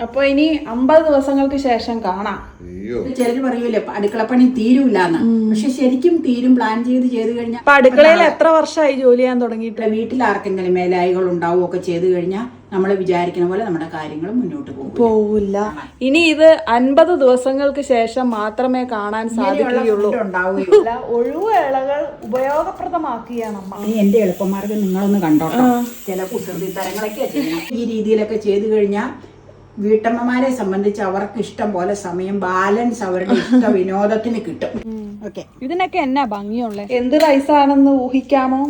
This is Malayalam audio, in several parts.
അപ്പൊ ഇനി 50 ദിവസങ്ങൾക്ക് ശേഷം കാണാം. ചിലര് പറയൂലേ അടുക്കളപ്പണി തീരൂലെന്ന്, പക്ഷെ ശരിക്കും തീരും. പ്ലാൻ ചെയ്ത് കഴിഞ്ഞാൽ. അപ്പൊ അടുക്കളയിൽ എത്ര വർഷമായി ജോലി ചെയ്യാൻ തുടങ്ങിയിട്ട്? വീട്ടിൽ ആർക്കെങ്കിലും മേലായികൾ ഉണ്ടാവുകയൊക്കെ ചെയ്ത് കഴിഞ്ഞാൽ നമ്മൾ വിചാരിക്കുന്ന പോലെ നമ്മുടെ കാര്യങ്ങൾ മുന്നോട്ട് പോവില്ല. ഇനി ഇത് 50 ദിവസങ്ങൾക്ക് ശേഷം മാത്രമേ കാണാൻ സാധിക്കുകയുള്ളൂ. ഒഴിവുവേളകൾ ഉപയോഗപ്രദമാക്കുകയാണ് അമ്മ. ഇനി എന്റെ എളുപ്പമാർഗം നിങ്ങളൊന്ന് കണ്ടോട്ടോ. ചില കുസൃതി തരങ്ങളൊക്കെ ചെയ്യണം. ഈ രീതിയിലൊക്കെ ചെയ്തു കഴിഞ്ഞാൽ വീട്ടമ്മമാരെ സംബന്ധിച്ച് അവർക്ക് ഇഷ്ടം പോലെ സമയം ബാലൻസ് അവരുടെ ഇഷ്ട വിനോദത്തിന് കിട്ടും. ഓക്കെ, ഇതിനൊക്കെ എന്നാ ഭംഗിയുള്ളേ. എന്ത് റൈസാണെന്ന് ഊഹിക്കാമോ?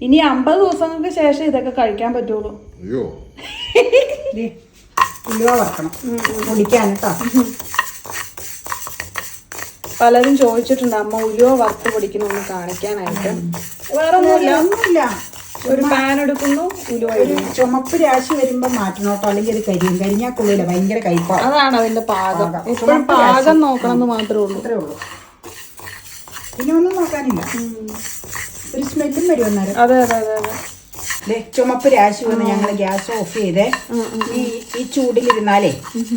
ഇനി 50 ദിവസങ്ങൾക്ക് ശേഷം ഇതൊക്കെ കഴിക്കാൻ പറ്റുള്ളൂ. ഉലുവ വറക്കണം പൊടിക്കാൻ കേട്ടോ. പലരും ചോദിച്ചിട്ടുണ്ട് അമ്മ ഉലുവ വറുത്ത് പൊടിക്കണമെന്ന് കാണിക്കാനായിട്ട്. വേറെ ഒന്നുമില്ല. ഒരു പാൻ എടുക്കുന്നു, ഉലുവ ചുമപ്പ് രാശി വരുമ്പോ മാറ്റണോട്ടോ, അല്ലെങ്കിൽ അത് കരിഞ്ഞാൽ കൊള്ളില്ല, ഭയങ്കര കയ്പാണ്. അതാണ് അതിന്റെ പാകം. എപ്പോഴും പാകം നോക്കണം എന്ന് മാത്രമേ ഉള്ളൂ. അത്രേ ഉള്ളൂ, പിന്നെ ഒന്നും നോക്കാനില്ല. ഒരു സ്മെല്ലും വരും അന്നേരം. അതെ അതെ അതെ അതെ. ചുമപ്പ് രാശി വന്ന് ഞങ്ങൾ ഗ്യാസ് ഓഫ് ചെയ്തേ. ഈ ചൂടിലിരുന്നാലേ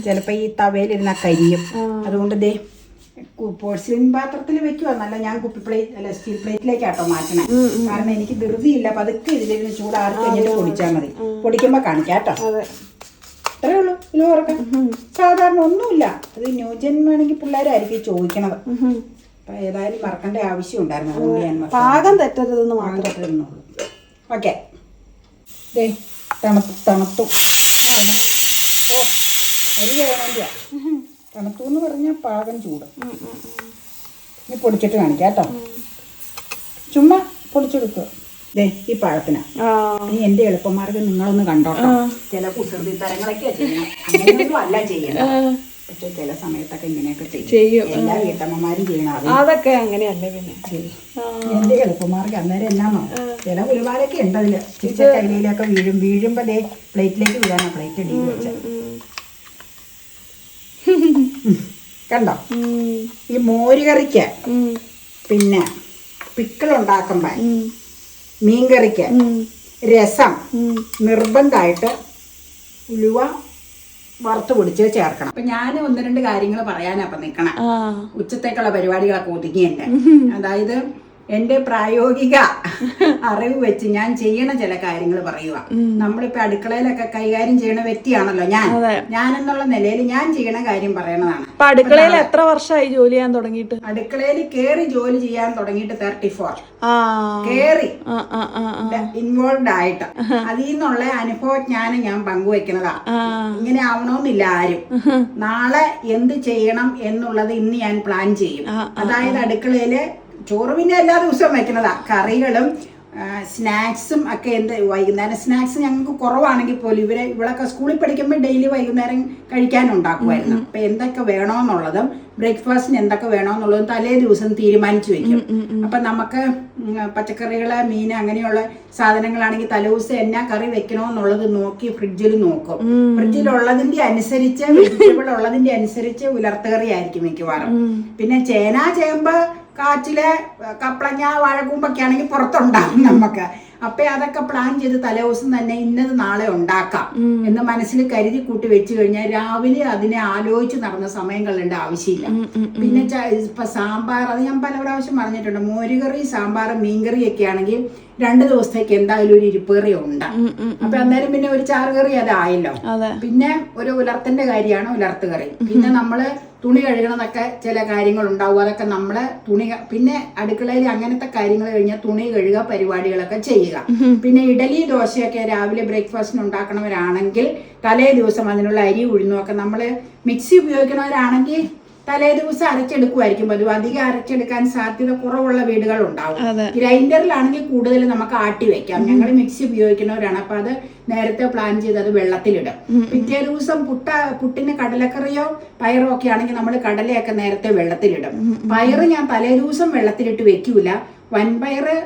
ചിലപ്പോ ഈ തവയിലിരുന്ന കരിയും. അതുകൊണ്ട് ദേ പോഴ്സിലിൻ പാത്രത്തിൽ വെക്കുക എന്നല്ല, ഞാൻ കുപ്പി പ്ലേറ്റ് അല്ല സ്റ്റീൽ പ്ലേറ്റിലേക്കാട്ടോ മാറ്റണേ. കാരണം എനിക്ക് ധൃതിയില്ല. പതുക്കെ ഇതിലിരുന്ന് ചൂടാറി കഴിഞ്ഞിട്ട് പൊടിച്ചാൽ മതി. പൊടിക്കുമ്പോ കാണിക്കാട്ടോ. അത്രേ ഉള്ളൂ. ഉലുവ വറക്കാൻ സാധാരണ ഒന്നുമില്ല. അത് ന്യൂജന്മാണെങ്കിൽ പിള്ളേരായിരിക്കും ചോദിക്കണത്. അപ്പൊ ഏതായാലും മറക്കേണ്ട ആവശ്യം ഉണ്ടായിരുന്നു. അതുകൊണ്ട് ഞാൻ പാകം തെറ്റരുതെന്ന് മാത്രമേ. ഓക്കെ, തണുത്തു. ഓ, അരി വേണമെന്നില്ല. തണുത്തു എന്ന് പറഞ്ഞാൽ പാകം ചൂട്. ഇനി പൊടിച്ചിട്ട് കാണിക്കാം കേട്ടോ. ചുമ്മാ പൊടിച്ചെടുക്കുക. ഈ പഴത്തിനാ. ഇനി എന്റെ എളുപ്പമാർഗം നിങ്ങളൊന്ന് കണ്ടോട്ടോ. ചില കുസൃതി തരങ്ങളൊക്കെ ചെയ്യണം. അങ്ങനെയൊന്നും അല്ല ചെയ്യണം, പക്ഷെ ചില സമയത്തൊക്കെ ഇങ്ങനെയൊക്കെ ചെയ്യും. എല്ലാ വീട്ടമ്മമാരും ചെയ്യണം. അതൊക്കെ അങ്ങനെയല്ലേ. പിന്നെ എന്റെ എളുപ്പമാർഗം അന്നേരം എന്നാന്നോ, ചില ഒരുപാടൊക്കെ ഉണ്ട് അതില്. കയ്യിലൊക്കെ വീഴുമ്പോ പ്ലേറ്റിലേക്ക് വീഴാനാ പ്ലേറ്റ് അടിയിൽ വെച്ച. കണ്ടോ, ഈ മോരുകറിക്ക് പിന്നെ പിക്കിളുണ്ടാക്കുമ്പോ മീൻകറിക്ക് രസം നിർബന്ധമായിട്ട് ഉലുവ വറുത്ത് പൊടിച്ച് ചേർക്കണം. അപ്പൊ ഞാൻ 1-2 കാര്യങ്ങൾ പറയാനപ്പം നിക്കണം. ഉച്ചത്തേക്കുള്ള പരിപാടികളൊക്കെ ഒതുങ്ങിയല്ലേ. അതായത് എന്റെ പ്രായോഗിക അറിവ് വെച്ച് ഞാൻ ചെയ്യണ ചില കാര്യങ്ങൾ പറയുക. നമ്മളിപ്പോ അടുക്കളയിലൊക്കെ കൈകാര്യം ചെയ്യണ വ്യക്തിയാണല്ലോ ഞാൻ എന്നുള്ള നിലയിൽ ഞാൻ ചെയ്യണ കാര്യം പറയണതാണ്. അടുക്കളയിൽ എത്ര വർഷമായി ജോലി ചെയ്യാൻ തുടങ്ങിയിട്ട്? അടുക്കളയിൽ കേറി ജോലി ചെയ്യാൻ തുടങ്ങിയിട്ട് 34. കേറി ഇൻവോൾവ് ആയിട്ട് അതിൽ നിന്നുള്ള അനുഭവജ്ഞാനം ഞാൻ പങ്കുവെക്കുന്നതാ. ഇങ്ങനെ ആവണമെന്നില്ല ആരും. നാളെ എന്ത് ചെയ്യണം എന്നുള്ളത് ഇന്ന് ഞാൻ പ്ലാൻ ചെയ്യും. അതായത് അടുക്കളയില് ചോറ് പിന്നെ എല്ലാ ദിവസവും വെക്കുന്നതാ. കറികളും സ്നാക്സും ഒക്കെ എന്ത് വൈകുന്നേരം സ്നാക്സ് ഞങ്ങൾക്ക് കുറവാണെങ്കിൽ പോലും ഇവളൊക്കെ സ്കൂളിൽ പഠിക്കുമ്പോൾ ഡെയിലി വൈകുന്നേരം കഴിക്കാനുണ്ടാക്കുമായിരുന്നു. അപ്പൊ എന്തൊക്കെ വേണമെന്നുള്ളതും ബ്രേക്ക്ഫാസ്റ്റിന് എന്തൊക്കെ വേണമെന്നുള്ളതും തലേ ദിവസം തീരുമാനിച്ചു വെക്കും. അപ്പൊ നമുക്ക് പച്ചക്കറികള് മീൻ അങ്ങനെയുള്ള സാധനങ്ങളാണെങ്കിൽ തലേദിവസം എന്നാ കറി വെക്കണമെന്നുള്ളത് നോക്കി ഫ്രിഡ്ജിൽ നോക്കും. ഫ്രിഡ്ജിലുള്ളതിന്റെ അനുസരിച്ച് വെജിറ്റബിൾ ഉള്ളതിന്റെ അനുസരിച്ച് ഉലർത്തുകറി ആയിരിക്കും മിക്കവാറും. പിന്നെ ചേന ചേമ്പ് കാച്ചില് കപ്പളങ്ങ വാഴക്കൂമ്പൊക്കെ ആണെങ്കിൽ പുറത്തുണ്ടാകും നമുക്ക്. അപ്പൊ അതൊക്കെ പ്ലാൻ ചെയ്ത് തലേദിവസം തന്നെ ഇന്നത് നാളെ ഉണ്ടാക്കാം എന്ന് മനസ്സിൽ കരുതി കൂട്ടി വെച്ച് കഴിഞ്ഞാൽ രാവിലെ അതിനെ ആലോചിച്ച് നടന്ന സമയം കളയേണ്ട ആവശ്യമില്ല. പിന്നെ ഇപ്പൊ സാമ്പാർ, അത് ഞാൻ പല പ്രാവശ്യം പറഞ്ഞിട്ടുണ്ട്. മോരുകറി സാമ്പാർ മീൻകറി ഒക്കെ ആണെങ്കിൽ 2 ദിവസത്തേക്ക് എന്തായാലും ഒരു ഇരിപ്പേറി ഉണ്ട്. അപ്പൊ അന്നേരം പിന്നെ ഒരു ചാറുകറി അതായല്ലോ. പിന്നെ ഒരു ഉലർത്തിന്റെ കാര്യമാണ് ഉലർത്തുകറി. പിന്നെ നമ്മള് തുണി കഴുകണതൊക്കെ ചില കാര്യങ്ങൾ ഉണ്ടാവും. അതൊക്കെ നമ്മള് പിന്നെ അടുക്കളയിൽ അങ്ങനത്തെ കാര്യങ്ങൾ കഴിഞ്ഞാൽ തുണി കഴുകുക പരിപാടികളൊക്കെ ചെയ്യുക. പിന്നെ ഇഡലി ദോശയൊക്കെ രാവിലെ ബ്രേക്ക്ഫാസ്റ്റിന് ഉണ്ടാക്കണവരാണെങ്കിൽ തലേ ദിവസം അതിനുള്ള അരി ഉഴുന്നുമൊക്കെ നമ്മള് മിക്സി ഉപയോഗിക്കണവരാണെങ്കിൽ തലേ ദിവസം അരച്ചെടുക്കുമായിരിക്കും പതിവ്. അധികം അരച്ചെടുക്കാൻ സാധ്യത കുറവുള്ള വീടുകൾ ഉണ്ടാവും. ഗ്രൈൻഡറിലാണെങ്കിൽ കൂടുതൽ നമുക്ക് ആട്ടി വെക്കാം. ഞങ്ങൾ മിക്സി ഉപയോഗിക്കുന്നവരാണ്. അപ്പൊ അത് നേരത്തെ പ്ലാൻ ചെയ്ത് അത് വെള്ളത്തിലിടും. പിറ്റേ ദിവസം പുട്ടിന് കടലക്കറിയോ പയറോ ഒക്കെ ആണെങ്കിൽ നമ്മൾ കടലയൊക്കെ നേരത്തെ വെള്ളത്തിലിടും. പയറ് ഞാൻ തലേ ദിവസം വെള്ളത്തിലിട്ട് വെക്കൂല. വൻപയറ്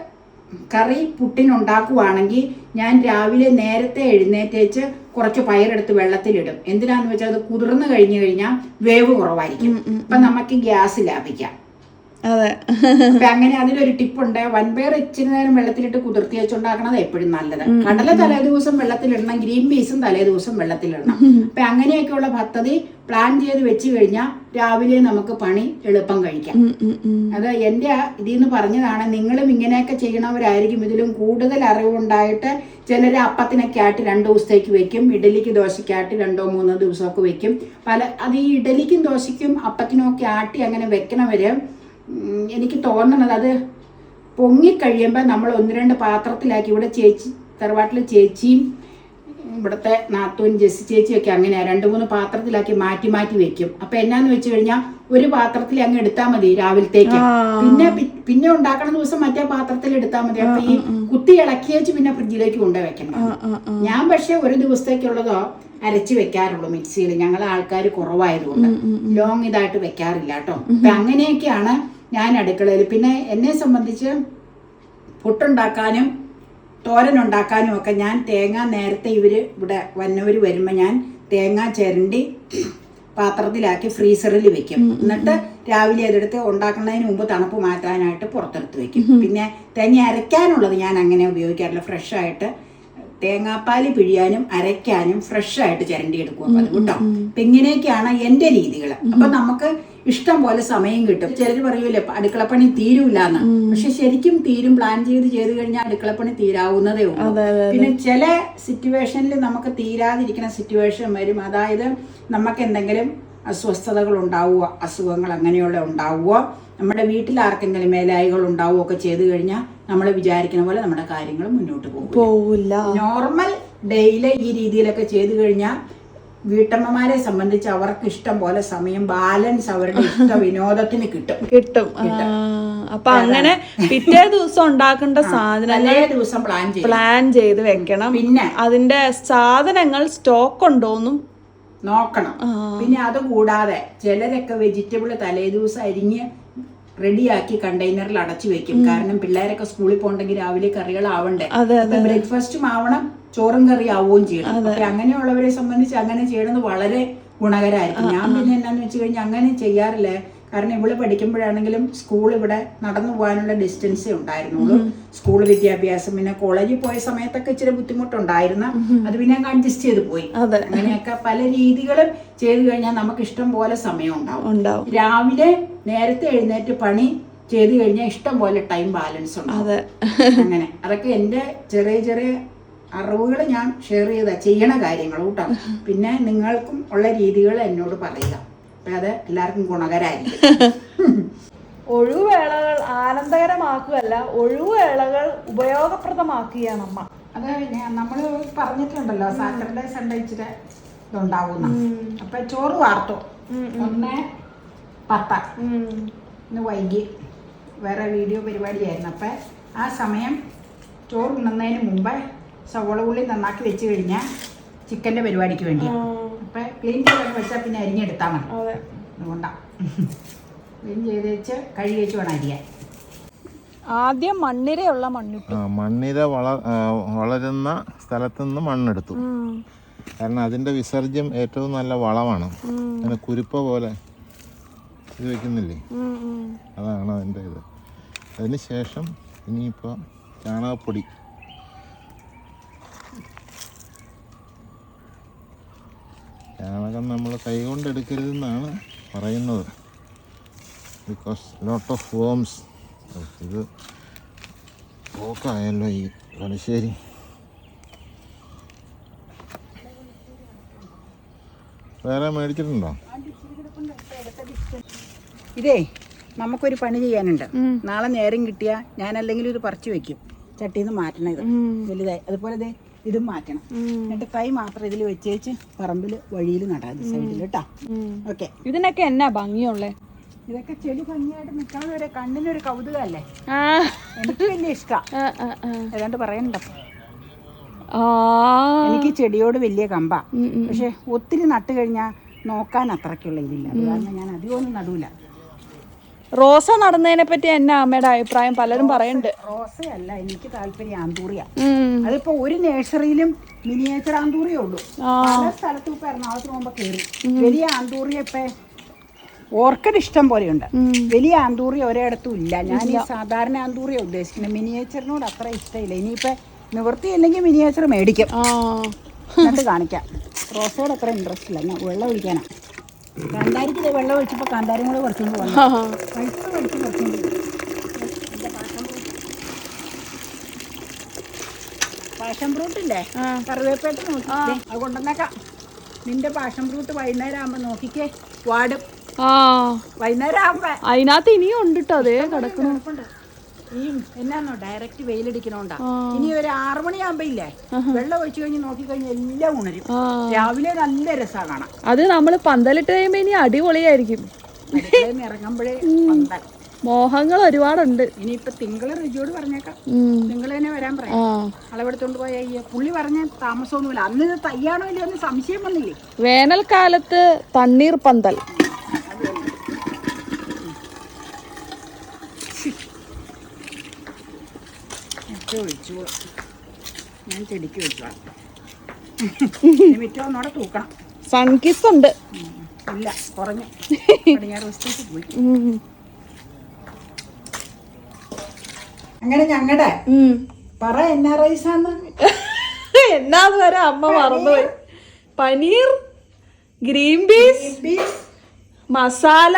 കറി പുട്ടിനുണ്ടാക്കുവാണെങ്കിൽ ഞാൻ രാവിലെ നേരത്തെ എഴുന്നേറ്റേച്ച് കുറച്ച് പയറെടുത്ത് വെള്ളത്തിലിടും. എന്തിനാന്ന് വെച്ചാൽ അത് കുതിർന്നു കഴിഞ്ഞു കഴിഞ്ഞാൽ വേവ് കുറവായിരിക്കും. അപ്പൊ നമുക്ക് ഗ്യാസ് ലാഭിക്കാം. അതെ. അപ്പൊ അങ്ങനെ അതിലൊരു ടിപ്പുണ്ട്. വൻപയർ ഇച്ചിരി നേരം വെള്ളത്തിലിട്ട് കുതിർത്തി വെച്ചുണ്ടാക്കണത് എപ്പോഴും നല്ലത്. കടല തലേ ദിവസം വെള്ളത്തിലിടണം, ഗ്രീൻ പീസും തലേ ദിവസം വെള്ളത്തിലിടണം. അപ്പൊ അങ്ങനെയൊക്കെയുള്ള പദ്ധതി പ്ലാൻ ചെയ്ത് വെച്ച് കഴിഞ്ഞാൽ രാവിലെ നമുക്ക് പണി എളുപ്പം കഴിക്കാം. അത് എന്റെ ഇതിൽ നിന്ന് പറഞ്ഞതാണ്. നിങ്ങളും ഇങ്ങനെയൊക്കെ ചെയ്യണവരായിരിക്കും. ഇതിലും കൂടുതൽ അറിവുണ്ടായിട്ട് ചിലർ അപ്പത്തിനൊക്കെ ആയിട്ട് 2 ദിവസത്തേക്ക് വെക്കും, ഇഡലിക്ക് ദോശയ്ക്കായിട്ട് 2-3 ദിവസമൊക്കെ വെക്കും. അത് ഈ ഇഡലിക്കും ദോശയ്ക്കും അപ്പത്തിനും ഒക്കെ ആട്ടി അങ്ങനെ വെക്കണവര് എനിക്ക് തോന്നണത് അത് പൊങ്ങിക്കഴിയുമ്പോൾ നമ്മൾ 1-2 പാത്രത്തിലാക്കി, ഇവിടെ തറവാട്ടിലെ ചേച്ചിയും ഇവിടുത്തെ നാത്തൂൻ ജെസ്സി ചേച്ചിയൊക്കെ അങ്ങനെയാ 2-3 പാത്രത്തിലാക്കി മാറ്റി മാറ്റി വെക്കും. അപ്പൊ എന്നാന്ന് വെച്ച് കഴിഞ്ഞാൽ ഒരു പാത്രത്തിൽ അങ്ങ് എടുത്താൽ മതി രാവിലത്തേക്ക്. പിന്നെ ഉണ്ടാക്കണ ദിവസം മറ്റേ പാത്രത്തിൽ എടുത്താൽ മതി. അപ്പൊ ഈ കുത്തി ഇളക്കി വെച്ച് പിന്നെ ഫ്രിഡ്ജിലേക്ക് കൊണ്ടുപോയി വെക്കണം. ഞാൻ പക്ഷെ ഒരു ദിവസത്തേക്കുള്ളതോ അരച്ച് വെക്കാറുള്ളൂ മിക്സിയിൽ. ഞങ്ങൾ ആൾക്കാർ കുറവായതുകൊണ്ട് ലോങ് ഇതായിട്ട് വെക്കാറില്ല കേട്ടോ. അപ്പൊ അങ്ങനെയൊക്കെയാണ് ഞാൻ അടുക്കളയിൽ. പിന്നെ എന്നെ സംബന്ധിച്ച് പുട്ടുണ്ടാക്കാനും തോരനുണ്ടാക്കാനും ഒക്കെ ഞാൻ തേങ്ങ നേരത്തെ ഇവിടെ വന്നവർ വരുമ്പോൾ ഞാൻ തേങ്ങ ചിരണ്ടി പാത്രത്തിലാക്കി ഫ്രീസറിൽ വെക്കും. എന്നിട്ട് രാവിലെ അതെടുത്ത് ഉണ്ടാക്കുന്നതിന് മുമ്പ് തണുപ്പ് മാറ്റാനായിട്ട് പുറത്തെടുത്ത് വെക്കും. പിന്നെ തേങ്ങ അരയ്ക്കാനുള്ളത് ഞാൻ അങ്ങനെ ഉപയോഗിക്കാറില്ല. ഫ്രഷായിട്ട് തേങ്ങാപ്പാൽ പിഴിയാനും അരയ്ക്കാനും ഫ്രഷായിട്ട് ചിരണ്ടി എടുക്കും അപ്പം അത് കേട്ടോ. അപ്പം ഇങ്ങനെയൊക്കെയാണ് എൻ്റെ രീതികൾ. അപ്പം നമുക്ക് ഇഷ്ടം പോലെ സമയം കിട്ടും. ചിലർ പറയൂലേ അടുക്കളപ്പണി തീരൂലെന്ന്. പക്ഷെ ശരിക്കും തീരും. പ്ലാൻ ചെയ്ത് കഴിഞ്ഞാൽ അടുക്കളപ്പണി തീരാവുന്നതേ ഉള്ളൂ. പിന്നെ ചില സിറ്റുവേഷനിൽ നമുക്ക് തീരാതിരിക്കുന്ന സിറ്റുവേഷൻ വരും. അതായത് നമുക്ക് എന്തെങ്കിലും അസ്വസ്ഥതകൾ ഉണ്ടാവുക, അസുഖങ്ങൾ അങ്ങനെയുള്ള ഉണ്ടാവുക, നമ്മുടെ വീട്ടിൽ ആർക്കെങ്കിലും മേലായികൾ ഉണ്ടാവുക ഒക്കെ ചെയ്തു കഴിഞ്ഞാൽ നമ്മൾ വിചാരിക്കുന്ന പോലെ നമ്മുടെ കാര്യങ്ങൾ മുന്നോട്ട് പോകില്ല. നോർമൽ ഡേയില് ഈ രീതിയിലൊക്കെ ചെയ്തു കഴിഞ്ഞാൽ വീട്ടമ്മമാരെ സംബന്ധിച്ച് അവർക്ക് ഇഷ്ടം പോലെ സമയം ബാലൻസ് അവരുടെ ഇഷ്ട വിനോദത്തിന് കിട്ടും. അപ്പൊ അങ്ങനെ പിറ്റേ ദിവസം ഉണ്ടാക്കേണ്ട സാധനങ്ങൾ ദിവസം പ്ലാൻ ചെയ്ത് വെക്കണം. പിന്നെ അതിന്റെ സാധനങ്ങൾ സ്റ്റോക്ക് ഉണ്ടോന്നും നോക്കണം. പിന്നെ അത് കൂടാതെ ചിലരൊക്കെ വെജിറ്റബിൾ തലേ ദിവസം അരിഞ്ഞ് റെഡിയാക്കി കണ്ടെയ്നറിൽ അടച്ചു വെക്കും. കാരണം പിള്ളേരൊക്കെ സ്കൂളിൽ പോകണ്ടെങ്കിൽ രാവിലെ കറികളാവണ്ടേ. ബ്രേക്ക്ഫാസ്റ്റും ആവണം, ചോറും കറി ആവുകയും ചെയ്യണം. അപ്പൊ അങ്ങനെയുള്ളവരെ സംബന്ധിച്ച് അങ്ങനെ ചെയ്യണത് വളരെ ഗുണകരമായിരിക്കും. ഞാൻ പിന്നെ എന്നാന്ന് വെച്ച് കഴിഞ്ഞാൽ അങ്ങനെ ചെയ്യാറില്ല. കാരണം ഇവിടെ പഠിക്കുമ്പോഴാണെങ്കിലും സ്കൂൾ ഇവിടെ നടന്നു പോകാനുള്ള ഡിസ്റ്റൻസേ ഉണ്ടായിരുന്നുള്ളൂ. സ്കൂൾ വിദ്യാഭ്യാസം, പിന്നെ കോളേജിൽ പോയ സമയത്തൊക്കെ ഇച്ചിരി ബുദ്ധിമുട്ടുണ്ടായിരുന്നു. അത് പിന്നെ അഡ്ജസ്റ്റ് ചെയ്ത് പോയി. അങ്ങനെയൊക്കെ പല രീതികളും ചെയ്തു കഴിഞ്ഞാൽ നമുക്ക് ഇഷ്ടം പോലെ സമയം ഉണ്ടാവും. രാവിലെ നേരത്തെ എഴുന്നേറ്റ് പണി ചെയ്തു കഴിഞ്ഞാൽ ഇഷ്ടം പോലെ ടൈം ബാലൻസ് ഉണ്ടാവും. അങ്ങനെ അതൊക്കെ എൻ്റെ ചെറിയ ചെറിയ അറിവുകൾ ഞാൻ ഷെയർ ചെയ്യണ കാര്യങ്ങൾ കേട്ടോ. പിന്നെ നിങ്ങൾക്കും ഉള്ള രീതികൾ എന്നോട് പറയുക. അപ്പം അത് എല്ലാവർക്കും ഗുണകരമായിരിക്കും. ഒഴിവുവേളകൾ ആനന്ദകരമാക്കുകയല്ല, ഒഴിവുവേളകൾ ഉപയോഗപ്രദമാക്കുകയാണ് അമ്മ. അത് നമ്മൾ പറഞ്ഞിട്ടുണ്ടല്ലോ, സാറ്റർഡേ സൺഡേ ഇച്ചിരി ഇതുണ്ടാവുന്ന. അപ്പൊ ചോറ് വാർത്തു 1:10 ഇന്ന് വൈകി വേറെ വീഡിയോ പരിപാടിയായിരുന്നു. അപ്പം ആ സമയം ചോറ് ഉണ്ണുന്നതിന് മുമ്പ് സവോള ഉള്ളി നന്നാക്കി വെച്ച് കഴിഞ്ഞാൽ ചിക്കൻ്റെ പരിപാടിക്ക് വേണ്ടി അപ്പം ക്ലീൻ ചെയ്ത് വെച്ചാൽ പിന്നെ അരിഞ്ഞെടുത്താൽ മതി. അതുകൊണ്ടാണ് ക്ലീൻ ചെയ്ത് വെച്ച് കഴുകി വെച്ച് വേണം അരിയാൻ. ആദ്യം മണ്ണിരയുള്ള മണ്ണിര വളരുന്ന സ്ഥലത്തു നിന്ന് മണ്ണെടുത്തു. കാരണം അതിൻ്റെ വിസർജ്യം ഏറ്റവും നല്ല വളമാണ്. അങ്ങനെ കുരുപ്പ പോലെ ഇത് വെക്കുന്നില്ലേ, അതാണ് അതിൻ്റെ ഇത്. അതിന് ശേഷം ഇനിയിപ്പോൾ ചാണകപ്പൊടി, ചാണകം നമ്മൾ കൈകൊണ്ട് എടുക്കരുതെന്നാണ് പറയുന്നത്. Because lot of worms. ഇത് പോക്കായല്ലോ ഈ കളശ്ശേരി. വേറെ മേടിച്ചിട്ടുണ്ടോ? ഇതേ നമുക്കൊരു പണി ചെയ്യാനുണ്ട്. നാളെ നേരം കിട്ടിയാൽ ഞാൻ അല്ലെങ്കിൽ ഇത് പറിച്ചു വെക്കും. ചട്ടിന്ന് മാറ്റണം. ഇത് വലുതായി. അതുപോലെ ഇതേ ഇതും മാറ്റണം. എന്നിട്ട് തൈ മാത്രം ഇതിൽ വെച്ചേച്ച് പറമ്പിൽ വഴിയിൽ നടാം സൈഡിൽ കേട്ടോ. ഓക്കെ. ഇതിനൊക്കെ എന്നാ ഭംഗിയുള്ളേ. ഇതൊക്കെ ചെടി ഭംഗിയായിട്ട് നിൽക്കണവരെ കണ്ണിനൊരു കൗതുകല്ലേ. എനിക്ക് വലിയ ഇഷ്ടമാണ്. ഏതാണ്ട് പറയണ്ടോ, എനിക്ക് ചെടിയോട് വലിയ കമ്പാ. പക്ഷെ ഒത്തിരി നട്ട് കഴിഞ്ഞാൽ നോക്കാൻ അത്രയ്ക്കുള്ള ഇതില്ല. അത് കാരണം ഞാൻ അധികമൊന്നും നടൂല. റോസ നടുന്നതിനെ പറ്റി എന്നാ അമ്മയുടെ അഭിപ്രായം? പലരും പറയുന്നുണ്ട്. റോസയല്ല എനിക്ക് താല്പര്യം, ആന്തൂറിയ. അതിപ്പോ ഒരു നഴ്സറിയിലും മിനിയേച്ചർ ആന്തൂറിയേ ഉള്ളൂ. പല സ്ഥലത്തും ഇപ്പൊ എറണാകുളത്ത് പോകുമ്പോ കയറി വലിയ ആന്തൂറിയ ഇപ്പൊ ഓർക്കിഡ് ഇഷ്ടം പോലെയുണ്ട്. വലിയ ആന്തൂറി ഒരിടത്തും ഇല്ല. ഞാൻ ഈ സാധാരണ ആന്തൂറിയാണ് ഉദ്ദേശിക്കുന്നത്. മിനിയേച്ചറിനോട് അത്ര ഇഷ്ടമില്ല. ഇനിയിപ്പോൾ നിവൃത്തിയില്ലെങ്കിൽ മിനിയേച്ചർ മേടിക്കും. എന്നിട്ട് കാണിക്കാം. റോസോട് അത്ര ഇൻട്രസ്റ്റ് ഇല്ല. ഞാൻ വെള്ളം ഒഴിക്കാനാണ്. കാന്താരിക്ക് വെള്ളം ഒഴിച്ചപ്പോൾ കാന്താരും കൂടെ കുറച്ചുകൊണ്ട് വന്നു. കുറച്ചുകൊണ്ട് പാഷൻ ഫ്രൂട്ടില്ലേ, കറിവേപ്പേട്ട് നോക്കി അത് കൊണ്ടുവന്നേക്കാം. നിന്റെ പാഷൻ ഫ്രൂട്ട് വൈകുന്നേരം ആകുമ്പോൾ നോക്കിക്കേ വാടും. വൈകുന്നേരം ആകുമ്പോ അതിനകത്ത് ഇനിയും ഉണ്ട് കേട്ടോ. അതേ കിടക്കണം. ഈ എന്നാന്നോ ഡയറക്റ്റ് വെയിലടിക്കണോണ്ടാ. ഇനി ഒരു 6 മണിയാകുമ്പോ ഇല്ലേ വെള്ളം ഒഴിച്ചു കഴിഞ്ഞ് നോക്കിക്കഴിഞ്ഞാൽ എല്ലാം ഉണരും. രാവിലെ നല്ല രസമാണ് കാണാൻ. അത് നമ്മള് പന്തലിട്ട് കഴിയുമ്പോ ഇനി അടിപൊളിയായിരിക്കും. ഇറങ്ങുമ്പോഴേ പന്തൽ മോഹങ്ങൾ ഒരുപാടുണ്ട്. ഇനിയിപ്പൊ തിങ്കള് റിജോട് പറഞ്ഞേക്കാം. തിങ്കള് തന്നെ വരാൻ പറയാം. അളവെടുത്തോണ്ട് പോയ പുള്ളി പറഞ്ഞ താമസമൊന്നുമില്ല. അന്ന് ഇത് തയ്യാണോ ഇല്ലയോ എന്ന് സംശയം വന്നില്ലേ. വേനൽക്കാലത്ത് തണ്ണീർ പന്തൽ. ഒഴിച്ചോളൂ. ഞാൻ ചെടിക്ക് വെച്ചോളാം. മിറ്റം ഒന്നോടെ തൂക്കണം. സൺകിസ് ഉണ്ട്. ഇല്ല, കുറഞ്ഞു. പടിഞ്ഞാറ് വശത്തേക്ക് പോയി. അങ്ങനെ ഞങ്ങളുടെ പറ എന്നാ റൈസാന്ന് എന്നാന്ന് വരെ അമ്മ മറന്നുപോയി. Paneer, green peas, masala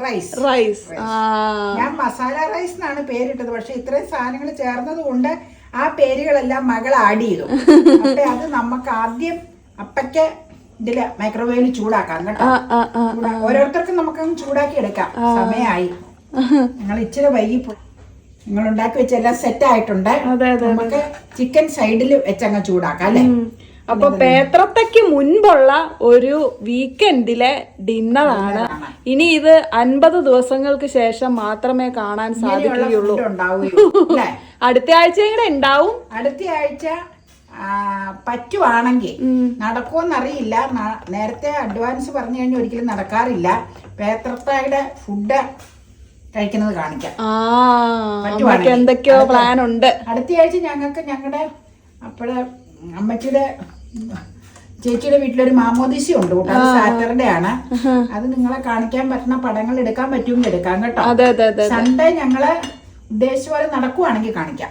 rice. Rice. ഞാൻ മസാല റൈസ് എന്നാണ് പേരിട്ടത്. പക്ഷെ ഇത്രയും സാധനങ്ങൾ ചേർന്നത് കൊണ്ട് ആ പേരുകളെല്ലാം മകൾ ആഡ് ചെയ്തു. അപ്പൊ അത് നമുക്ക് ആദ്യം അപ്പയ്ക്ക് ഇതില് മൈക്രോവേവിൽ ചൂടാക്കാം കേട്ടോ. ഓരോരുത്തർക്കും നമുക്കങ്ങ് ചൂടാക്കി എടുക്കാം. സമയമായി. ഞങ്ങൾ ഇച്ചിരി വൈകിപ്പോയി. നിങ്ങൾ ഉണ്ടാക്കി വെച്ചെല്ലാം സെറ്റ് ആയിട്ടുണ്ട്. നമുക്ക് ചിക്കൻ സൈഡിൽ വെച്ചങ്ങ് ചൂടാക്കാം അല്ലേ. അപ്പൊ പേത്രത്തയ്ക്ക് മുൻപുള്ള ഒരു വീക്കെൻഡിലെ ഡിന്നറാണ്. ഇനി ഇത് 50 ദിവസങ്ങൾക്ക് ശേഷം മാത്രമേ കാണാൻ സാധിക്കുകയുള്ളൂ. അടുത്ത ആഴ്ച കൂടെ ഉണ്ടാവും. അടുത്ത ആഴ്ച പറ്റുവാണെങ്കിൽ നടക്കുമെന്നറിയില്ല. നേരത്തെ അഡ്വാൻസ് പറഞ്ഞു കഴിഞ്ഞാൽ ഒരിക്കലും നടക്കാറില്ല. പേത്രത്തയുടെ ഫുഡ് കഴിക്കുന്നത് കാണിക്കാം. എന്തൊക്കെയോ പ്ലാൻ ഉണ്ട്. അടുത്ത ആഴ്ച ഞങ്ങൾക്ക് ഞങ്ങളുടെ അപ്പോഴെ അമ്മച്ചിയുടെ ചേച്ചിയുടെ വീട്ടിലൊരു മാമോദിസ ഉണ്ട് കേട്ടോ. അത് സാറ്റർഡേ ആണ്. അത് നിങ്ങളെ കാണിക്കാൻ പറ്റുന്ന പടങ്ങൾ എടുക്കാൻ പറ്റുമെങ്കിൽ എടുക്കാം കേട്ടോ. സൺഡേ ഞങ്ങള് ഉദ്ദേശിച്ച പോലെ നടക്കുവാണെങ്കിൽ കാണിക്കാം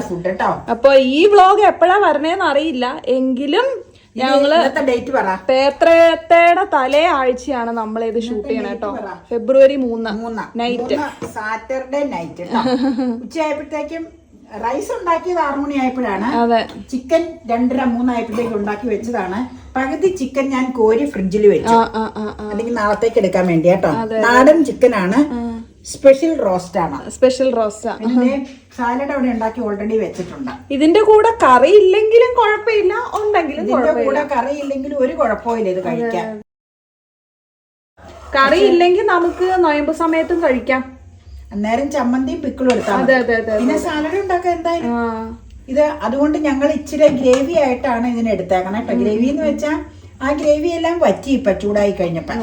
ഫുഡ് കേട്ടോ. അപ്പൊ ഈ വ്ലോഗ് എപ്പോഴാ വരണേന്ന് അറിയില്ല. എങ്കിലും ഞങ്ങള് ഡേറ്റ് പറ. പേത്രയുടെ തലേ ആഴ്ചയാണ് നമ്മൾ ഇത് ഷൂട്ട് ചെയ്യണം കേട്ടോ. ഫെബ്രുവരി 3 നൈറ്റ്, സാറ്റർഡേ നൈറ്റ്. ഉച്ചയായപ്പോഴത്തേക്കും റൈസ് ഉണ്ടാക്കിയത് 6 മണിയായപ്പോഴാണ്. ചിക്കൻ 2:30-3 ആയപ്പോഴത്തേക്ക് ഉണ്ടാക്കി വെച്ചതാണ്. പകുതി ചിക്കൻ ഞാൻ കോരി ഫ്രിഡ്ജിൽ വെച്ചു, അല്ലെങ്കിൽ നാളത്തേക്ക് എടുക്കാൻ വേണ്ടി കേട്ടോ. നാടൻ ചിക്കനാണ്. സ്പെഷ്യൽ റോസ്റ്റ് ആണ്. Special roast. പിന്നെ സാലഡ് അവിടെ ഉണ്ടാക്കി ഓൾറെഡി വെച്ചിട്ടുണ്ട്. ഇതിന്റെ കൂടെ കറി ഇല്ലെങ്കിലും കുഴപ്പമില്ല, ഉണ്ടെങ്കിലും ഇതിന്റെ കൂടെ കറി ഇല്ലെങ്കിലും ഒരു കുഴപ്പമില്ല ഇത് കഴിക്കാൻ. കറി ഇല്ലെങ്കിൽ നമുക്ക് നൊയമ്പ് സമയത്തും കഴിക്കാം. അന്നേരം ചമ്മന്തിയും പിക്കിളും എടുത്താൽ പിന്നെ സാലഡ് ഉണ്ടാക്കാൻ എന്തായാലും ഇത്. അതുകൊണ്ട് ഞങ്ങൾ ഇച്ചിരി ഗ്രേവി ആയിട്ടാണ് ഇതിനെ എടുത്തേക്കണം കേട്ടോ. ഗ്രേവി എന്ന് വെച്ചാൽ ആ ഗ്രേവി എല്ലാം വറ്റി. ഇപ്പൊ ചൂടായി കഴിഞ്ഞപ്പോ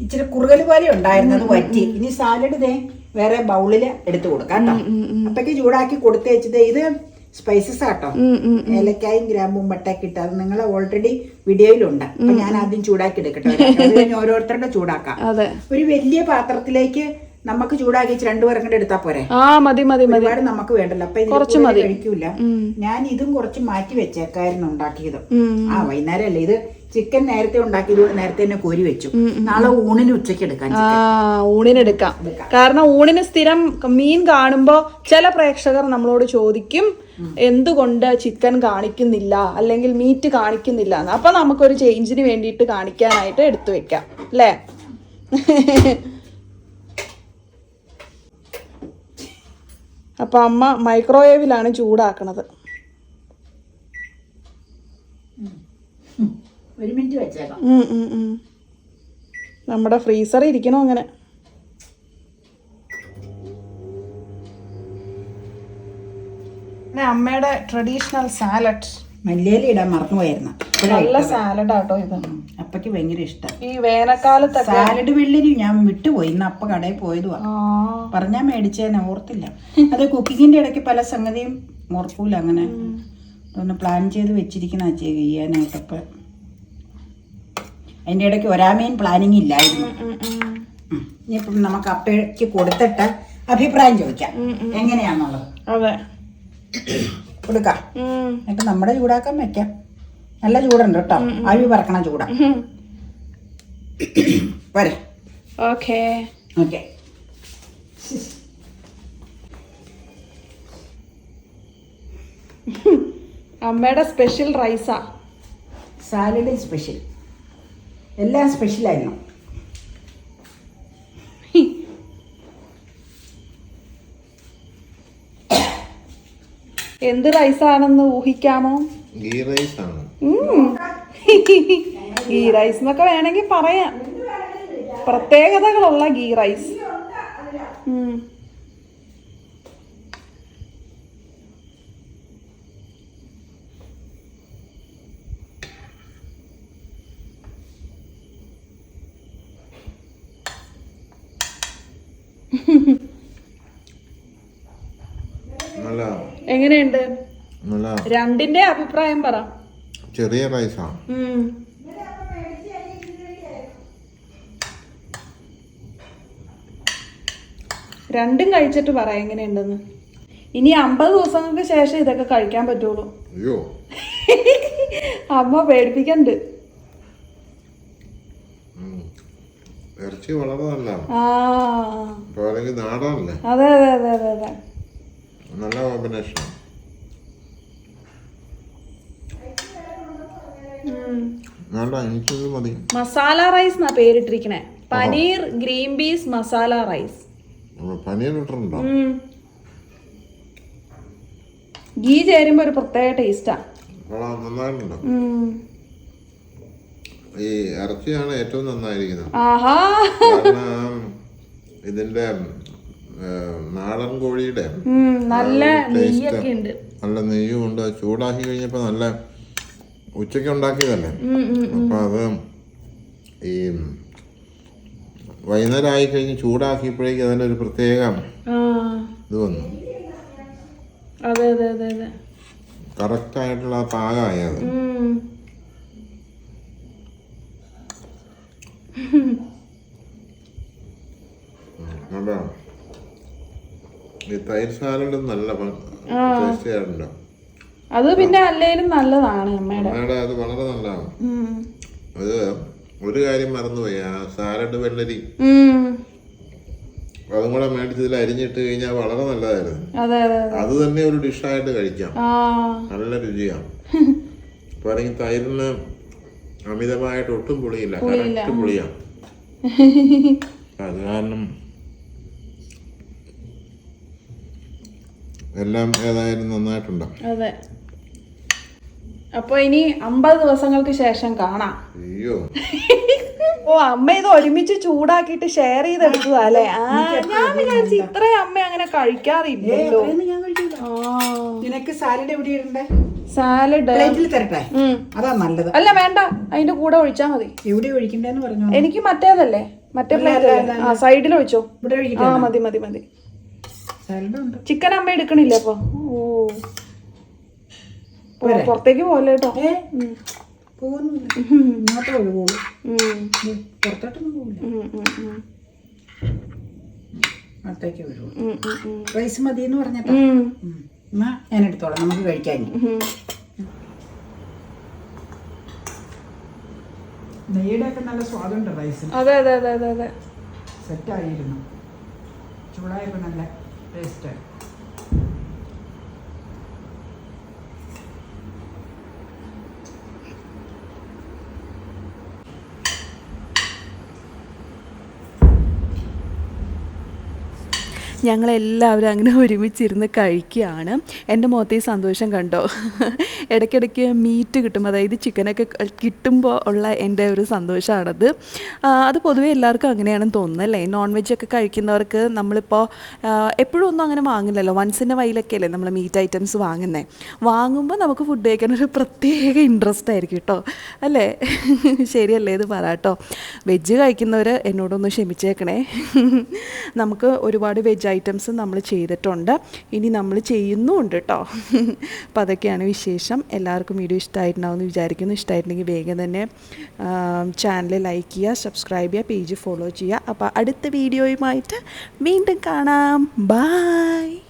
ഇച്ചിരി കുറുകൽ പോലെ ഉണ്ടായിരുന്നത് വറ്റി. ഇനി സാലഡ് ഇതേ വേറെ ബൗളില് എടുത്തു കൊടുക്കാം കേട്ടോ. അപ്പൊക്ക് ചൂടാക്കി കൊടുത്തു വെച്ചത്. ഇത് സ്പൈസസ് ആട്ടോ. ഏലക്കായും ഗ്രാമ്പും പട്ടയൊക്കെ ഇട്ട് അത് നിങ്ങൾ ഓൾറെഡി വീഡിയോയിലുണ്ട്. അപ്പൊ ഞാൻ ആദ്യം ചൂടാക്കി എടുക്കട്ടെ. അത് കഴിഞ്ഞ് ഓരോരുത്തരുടെ ചൂടാക്കാം. ഒരു വലിയ പാത്രത്തിലേക്ക് നമുക്ക് ചൂടാക്കി 2 പേർക്കും എടുത്താ പോരെ. ഒരുപാട് നമുക്ക് വേണ്ടല്ലോ. അപ്പൊ ഇതിന് കഴിക്കൂല. ഞാൻ ഇതും കുറച്ച് മാറ്റി വെച്ചേക്കായിരുന്നു ഉണ്ടാക്കിയത്. വൈകുന്നേരം അല്ലേ ഇത്. ചിക്കൻ നേരത്തെ ഉണ്ടാക്കിയത് നേരത്തെ തന്നെ കോരി വെച്ചു. നാളെ ഊണിന് ഉച്ചയ്ക്ക് എടുക്കാം. ഊണിനെടുക്കാം. കാരണം ഊണിന് സ്ഥിരം മീൻ കാണുമ്പോ ചില പ്രേക്ഷകർ നമ്മളോട് ചോദിക്കും എന്തുകൊണ്ട് ചിക്കൻ കാണിക്കുന്നില്ല അല്ലെങ്കിൽ മീറ്റ് കാണിക്കുന്നില്ല. അപ്പൊ നമുക്കൊരു ചേഞ്ചിന് വേണ്ടിയിട്ട് കാണിക്കാനായിട്ട് എടുത്തു വെക്കാം അല്ലേ. അപ്പൊ അമ്മ മൈക്രോവേവിലാണ് ചൂടാക്കണത്. 1 മിനിറ്റ് വെച്ചേക്കാം. നമ്മുടെ ഫ്രീസറിൽ ഇരിക്കണോ അങ്ങനെ. അമ്മയുടെ ട്രഡീഷണൽ സാലഡ്. മല്ലിയില ഇടാൻ മറന്നുപോയിരുന്നു. നല്ല സാലഡ് ആട്ടോ ഇത്. അപ്പക്ക് ഭയങ്കര ഇഷ്ടം. ഈ വേനൽക്കാലത്ത് സാലഡ് വെള്ളരി ഞാൻ വിട്ടുപോയി. ഇന്ന് അപ്പ കടയിൽ പോയതുവാ. പറഞ്ഞാൽ മേടിച്ചേനെ ഓർത്തില്ല. അത് കുക്കിങ്ങിന്റെ ഇടയ്ക്ക് പല സംഗതിയും ഓർക്കൂല. അങ്ങനെ ഒന്ന് പ്ലാൻ ചെയ്ത് വെച്ചിരിക്കുന്ന ചെയ്യാനായിട്ടപ്പ അതിൻ്റെ ഇടയ്ക്ക് ഒരാമേൻ പ്ലാനിങ് ഇല്ലായിരുന്നു. ഇനിയിപ്പം നമുക്ക് അപ്പയ്ക്ക് കൊടുത്തിട്ട് അഭിപ്രായം ചോദിക്കാം എങ്ങനെയാന്നുള്ളത്. അതെ, കൊടുക്കാം. എന്നിട്ട് നമ്മുടെ ചൂടാക്കാൻ വെക്കാം. നല്ല ചൂടുണ്ട് കേട്ടോ, ആവി പറക്കണ ചൂടാ. പോരെ? Okay okay. അമ്മയുടെ സ്പെഷ്യൽ റൈസാ. സാലഡ് സ്പെഷ്യൽ, എല്ലാം സ്പെഷ്യലായിരുന്നു. എന്ത് റൈസാണെന്ന് ഊഹിക്കാമോ? ഗീ റൈസ് ആണ്. ഗീ റൈസ് എന്നൊക്കെ വേണമെങ്കിൽ പറയാം. പ്രത്യേകതകളുള്ള ഗീ റൈസ്. നല്ല എങ്ങനെയുണ്ട്? നല്ല രണ്ടിന്റെ അഭിപ്രായം പറ. ചെറിയ റൈസാണ്. രണ്ടും കഴിച്ചിട്ട് പറ എങ്ങനെയുണ്ടെന്ന്. ഇനി 50 ദിവസങ്ങൾക്ക് ശേഷം ഇതൊക്കെ കഴിക്കാൻ പറ്റുള്ളൂ. അയ്യോ, അമ്മ പേടിപ്പിക്കണ്ട്. ഇറച്ചി വളരെ നല്ലതാണ്. നാടനല്ലേ? അതെ അതെ അതെ അതെ അതെ, നല്ല കോമ്പിനേഷൻ. മതി. മസാല റൈസ് എന്നാ പേരിട്ടിരിക്കണേ. Paneer green peas masala rice. Paneer ഇട്ടിട്ടുണ്ടോ? ഗീ ചേരുമ്പോ ഒരു പ്രത്യേക ടേസ്റ്റാ. നന്നായിട്ടുണ്ടോ? ഈ ഇറച്ചിയാണ് ഏറ്റവും നന്നായിരിക്കുന്നത്. കാരണം ഇതിന്റെ നാടൻ കോഴിയുടെ നല്ല നെയ്യൊക്കെ ഉണ്ട്. നല്ല നെയ്യും ഉണ്ട്. ചൂടാക്കി കഴിഞ്ഞപ്പോ നല്ല ഉച്ചയ്ക്ക് ഉണ്ടാക്കിയതല്ലേ, അപ്പൊ അത് ഈ വൈകുന്നേരം ആയി കഴിഞ്ഞ് ചൂടാക്കിയപ്പോഴേക്ക് അതിനൊരു പ്രത്യേക ഇത് വന്നു. അതെ അതെ അതെ അതെ, കറക്റ്റ് ആയിട്ടുള്ള പാകമായത്. ഈ തൈര് സാലഡ് നല്ല ടേസ്റ്റ് ചെയ്യാറുണ്ട്. അത് പിന്നെ അല്ലേലും നല്ലതാണ് അമ്മയുടെ. അത് വളരെ നല്ലതാണ്. അത് ഒരു കാര്യം മറന്നുപോയി, ആ സാലഡ് വെള്ളരി അതും കൂടെ മേടിച്ചതിൽ അരിഞ്ഞിട്ട് കഴിഞ്ഞാൽ വളരെ നല്ലതായിരുന്നു. അത് തന്നെ ഒരു ഡിഷായിട്ട് കഴിക്കാം, നല്ല രുചിയാണ്. അപ്പൊ അല്ലെങ്കിൽ തൈരിന് അമിതമായിട്ട് ഒട്ടും പുളിയില്ല, കറക്റ്റ് പുളിയാണ്. അത് കാരണം എല്ലാം ഏതായാലും നന്നായിട്ടുണ്ട്. അതെ, അപ്പൊ ഇനി 50 ദിവസങ്ങൾക്ക് ശേഷം കാണാം. അയ്യോ, ഓ, അമ്മ ഇത് ഒരുമിച്ച് ചൂടാക്കിയിട്ട് ഷെയർ ചെയ്തെടുത്തതാ അല്ലേ? ഞാൻ വിചാരിച്ചു ഇത്രയും അമ്മ അങ്ങനെ കഴിക്കാറില്ലല്ലോ. നിനക്ക് സാലഡ് എവിടെ ഇടണ്ടേ? സാലഡ് തരട്ടെ? അതാ നല്ലത്. അല്ല വേണ്ട, അതിന്റെ കൂടെ ഒഴിച്ചാ മതി. എവിടെ ഒഴിക്കണ്ടെന്ന് പറഞ്ഞു? എനിക്ക് മറ്റേതല്ലേ, മറ്റേ പ്ലേറ്റ് സൈഡിൽ ഒഴിച്ചോ. ആ മതി മതി മതി. ചിക്കൻ അമ്മ എടുക്കണില്ല അപ്പൊ? ഓ, പുറത്തേക്ക് പോലെ കേട്ടോ. റൈസ് മതി എന്ന് പറഞ്ഞിട്ട് ഞാൻ എടുത്തോളാം, നമുക്ക് കഴിക്കാൻ. നെയ്യുടെ ഒക്കെ നല്ല സ്വാദുണ്ട് റൈസ്. അതെ അതെ അതെ അതെ അതെ, സെറ്റായിരുന്നു. ചൂടായപ്പോൾ നല്ല ടേസ്റ്റ്. ഞങ്ങളെല്ലാവരും അങ്ങനെ ഒരുമിച്ചിരുന്ന് കഴിക്കുകയാണ്. എൻ്റെ മുഖത്തെ സന്തോഷം കണ്ടോ? ഇടയ്ക്കിടയ്ക്ക് മീറ്റ് കിട്ടും, അതായത് ചിക്കനൊക്കെ കിട്ടുമ്പോൾ ഉള്ള എൻ്റെ ഒരു സന്തോഷമാണത്. അത് പൊതുവേ എല്ലാവർക്കും അങ്ങനെയാണെന്ന് തോന്നുന്നല്ലേ. നോൺ വെജൊക്കെ കഴിക്കുന്നവർക്ക് നമ്മളിപ്പോൾ എപ്പോഴും ഒന്നും അങ്ങനെ വാങ്ങില്ലല്ലോ, വൺസിൻ്റെ വൈയിലൊക്കെ അല്ലേ നമ്മൾ മീറ്റ് ഐറ്റംസ് വാങ്ങുന്നത്. വാങ്ങുമ്പോൾ നമുക്ക് ഫുഡ് കഴിക്കാനൊരു പ്രത്യേക ഇൻട്രസ്റ്റ് ആയിരിക്കും കേട്ടോ, അല്ലേ? ശരിയല്ലേ ഇത് പറ കേട്ടോ. വെജ് കഴിക്കുന്നവർ എന്നോടൊന്ന് ക്ഷമിച്ചേക്കണേ. നമുക്ക് ഒരുപാട് വെജ് ഐറ്റംസും നമ്മൾ ചെയ്തിട്ടുണ്ട്, ഇനി നമ്മൾ ചെയ്യുന്നുമുണ്ട് കേട്ടോ. അപ്പോൾ അതൊക്കെയാണ് വിശേഷം. എല്ലാവർക്കും വീഡിയോ ഇഷ്ടമായിട്ടുണ്ടാവും എന്ന് വിചാരിക്കുന്നു. ഇഷ്ടമായിട്ടുണ്ടെങ്കിൽ വേഗം തന്നെ ചാനൽ ലൈക്ക് ചെയ്യുക, സബ്സ്ക്രൈബ് ചെയ്യുക, പേജ് ഫോളോ ചെയ്യുക. അപ്പോൾ അടുത്ത വീഡിയോയുമായിട്ട് വീണ്ടും കാണാം. ബൈ.